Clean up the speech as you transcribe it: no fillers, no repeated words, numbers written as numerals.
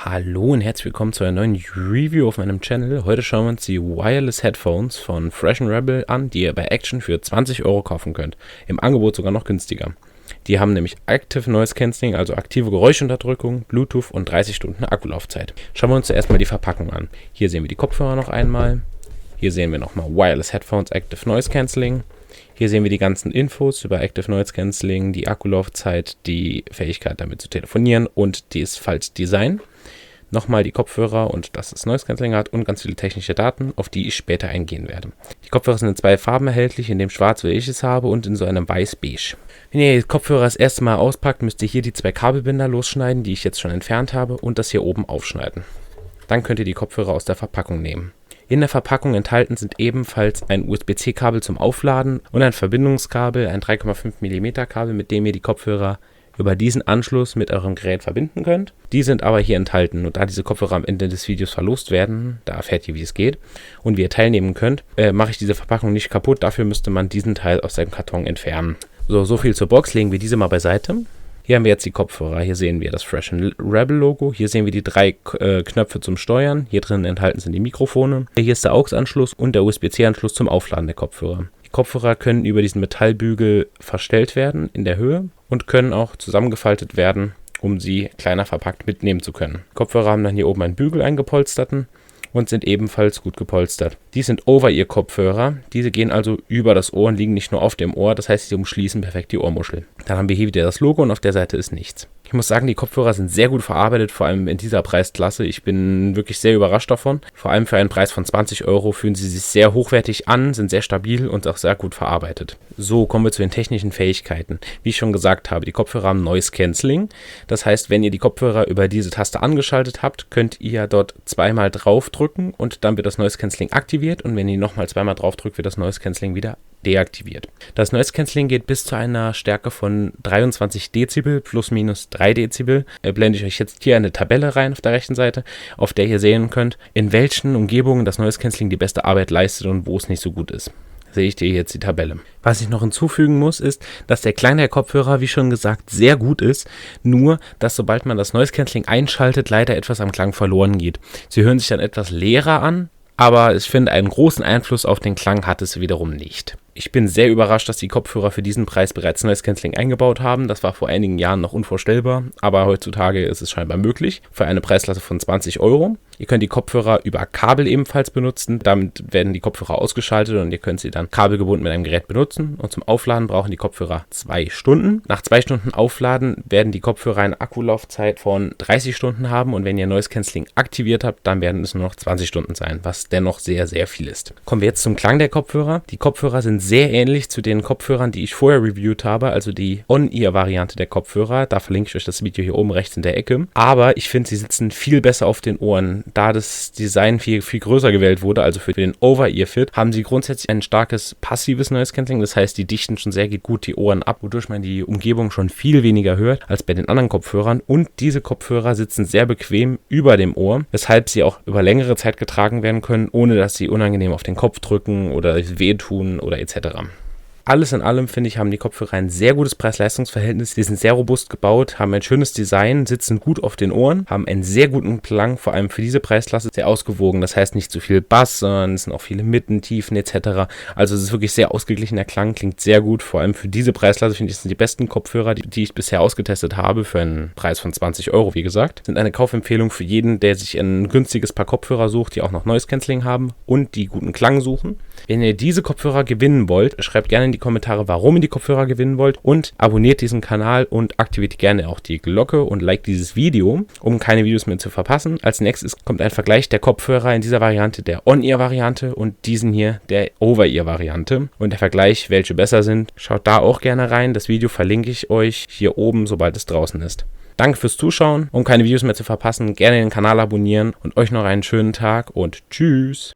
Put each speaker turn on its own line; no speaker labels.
Hallo und herzlich willkommen zu einer neuen Review auf meinem Channel. Heute schauen wir uns die Wireless Headphones von Fresh & Rebel an, die ihr bei Action für 20 € kaufen könnt. Im Angebot sogar noch günstiger. Die haben nämlich Active Noise Cancelling, also aktive Geräuschunterdrückung, Bluetooth und 30 Stunden Akkulaufzeit. Schauen wir uns zuerst mal die Verpackung an. Hier sehen wir die Kopfhörer noch einmal. Hier sehen wir nochmal Wireless Headphones Active Noise Cancelling. Hier sehen wir die ganzen Infos über Active Noise Cancelling, die Akkulaufzeit, die Fähigkeit damit zu telefonieren und das Faltdesign. Nochmal die Kopfhörer und dass es Noise Cancelling hat und ganz viele technische Daten, auf die ich später eingehen werde. Die Kopfhörer sind in zwei Farben erhältlich, in dem Schwarz, wie ich es habe, und in so einem Weiß-Beige. Wenn ihr die Kopfhörer das erste Mal auspackt, müsst ihr hier die zwei Kabelbinder losschneiden, die ich jetzt schon entfernt habe, und das hier oben aufschneiden. Dann könnt ihr die Kopfhörer aus der Verpackung nehmen. In der Verpackung enthalten sind ebenfalls ein USB-C-Kabel zum Aufladen und ein Verbindungskabel, ein 3,5 mm Kabel, mit dem ihr die Kopfhörer über diesen Anschluss mit eurem Gerät verbinden könnt. Die sind aber hier enthalten, und da diese Kopfhörer am Ende des Videos verlost werden, da erfährt ihr, wie es geht, und wie ihr teilnehmen könnt, mache ich diese Verpackung nicht kaputt. Dafür müsste man diesen Teil aus seinem Karton entfernen. So viel zur Box. Legen wir diese mal beiseite. Hier haben wir jetzt die Kopfhörer. Hier sehen wir das Fresh & Rebel Logo. Hier sehen wir die drei Knöpfe zum Steuern. Hier drin enthalten sind die Mikrofone. Hier ist der AUX-Anschluss und der USB-C-Anschluss zum Aufladen der Kopfhörer. Die Kopfhörer können über diesen Metallbügel verstellt werden in der Höhe und können auch zusammengefaltet werden, um sie kleiner verpackt mitnehmen zu können. Die Kopfhörer haben dann hier oben einen Bügel eingepolsterten und sind ebenfalls gut gepolstert. Die sind Over-Ear-Kopfhörer. Diese gehen also über das Ohr und liegen nicht nur auf dem Ohr. Das heißt, sie umschließen perfekt die Ohrmuschel. Dann haben wir hier wieder das Logo und auf der Seite ist nichts. Ich muss sagen, die Kopfhörer sind sehr gut verarbeitet, vor allem in dieser Preisklasse. Ich bin wirklich sehr überrascht davon. Vor allem für einen Preis von 20 € fühlen sie sich sehr hochwertig an, sind sehr stabil und auch sehr gut verarbeitet. So, kommen wir zu den technischen Fähigkeiten. Wie ich schon gesagt habe, die Kopfhörer haben Noise Cancelling. Das heißt, wenn ihr die Kopfhörer über diese Taste angeschaltet habt, könnt ihr dort zweimal draufdrücken und dann wird das Noise Cancelling aktiviert, und wenn ihr nochmal zweimal draufdrückt, wird das Noise Cancelling wieder deaktiviert. Das Noise Cancelling geht bis zu einer Stärke von 23 Dezibel plus minus 3 Dezibel. Blende ich euch jetzt hier eine Tabelle rein auf der rechten Seite, auf der ihr sehen könnt, in welchen Umgebungen das Noise Cancelling die beste Arbeit leistet und wo es nicht so gut ist. Sehe ich dir jetzt die Tabelle. Was ich noch hinzufügen muss, ist, dass der Klang der Kopfhörer, wie schon gesagt, sehr gut ist, nur, dass sobald man das Noise Cancelling einschaltet, leider etwas am Klang verloren geht. Sie hören sich dann etwas leerer an, aber ich finde, einen großen Einfluss auf den Klang hat es wiederum nicht. Ich bin sehr überrascht, dass die Kopfhörer für diesen Preis bereits Noise Cancelling eingebaut haben. Das war vor einigen Jahren noch unvorstellbar, aber heutzutage ist es scheinbar möglich für eine Preisklasse von 20 €. Ihr könnt die Kopfhörer über Kabel ebenfalls benutzen. Damit werden die Kopfhörer ausgeschaltet und ihr könnt sie dann kabelgebunden mit einem Gerät benutzen. Und zum Aufladen brauchen die Kopfhörer 2 Stunden. Nach 2 Stunden Aufladen werden die Kopfhörer eine Akkulaufzeit von 30 Stunden haben, und wenn ihr Noise Cancelling aktiviert habt, dann werden es nur noch 20 Stunden sein, was dennoch sehr, sehr viel ist. Kommen wir jetzt zum Klang der Kopfhörer. Die Kopfhörer sind sehr ähnlich zu den Kopfhörern, die ich vorher reviewt habe, also die On-Ear-Variante der Kopfhörer. Da verlinke ich euch das Video hier oben rechts in der Ecke. Aber ich finde, sie sitzen viel besser auf den Ohren. Da das Design viel größer gewählt wurde, also für den Over-Ear-Fit, haben sie grundsätzlich ein starkes passives Noise Cancelling. Das heißt, die dichten schon sehr gut die Ohren ab, wodurch man die Umgebung schon viel weniger hört als bei den anderen Kopfhörern. Und diese Kopfhörer sitzen sehr bequem über dem Ohr, weshalb sie auch über längere Zeit getragen werden können, ohne dass sie unangenehm auf den Kopf drücken oder wehtun oder etc. Alles in allem, finde ich, haben die Kopfhörer ein sehr gutes Preis-Leistungs-Verhältnis. Die sind sehr robust gebaut, haben ein schönes Design, sitzen gut auf den Ohren, haben einen sehr guten Klang, vor allem für diese Preisklasse sehr ausgewogen. Das heißt, nicht zu viel Bass, sondern es sind auch viele Mitten, Tiefen etc. Also es ist wirklich sehr ausgeglichener Klang, klingt sehr gut. Vor allem für diese Preisklasse, finde ich, sind die besten Kopfhörer, die ich bisher ausgetestet habe, für einen Preis von 20 €, wie gesagt. Sind eine Kaufempfehlung für jeden, der sich ein günstiges Paar Kopfhörer sucht, die auch noch Noise Cancelling haben und die guten Klang suchen. Wenn ihr diese Kopfhörer gewinnen wollt, schreibt gerne in die Kommentare, warum ihr die Kopfhörer gewinnen wollt, und abonniert diesen Kanal und aktiviert gerne auch die Glocke und liked dieses Video, um keine Videos mehr zu verpassen. Als nächstes kommt ein Vergleich der Kopfhörer in dieser Variante, der On-Ear-Variante, und diesen hier, der Over-Ear-Variante, und der Vergleich, welche besser sind. Schaut da auch gerne rein. Das Video verlinke ich euch hier oben, sobald es draußen ist. Danke fürs Zuschauen. Um keine Videos mehr zu verpassen, gerne den Kanal abonnieren und euch noch einen schönen Tag und tschüss!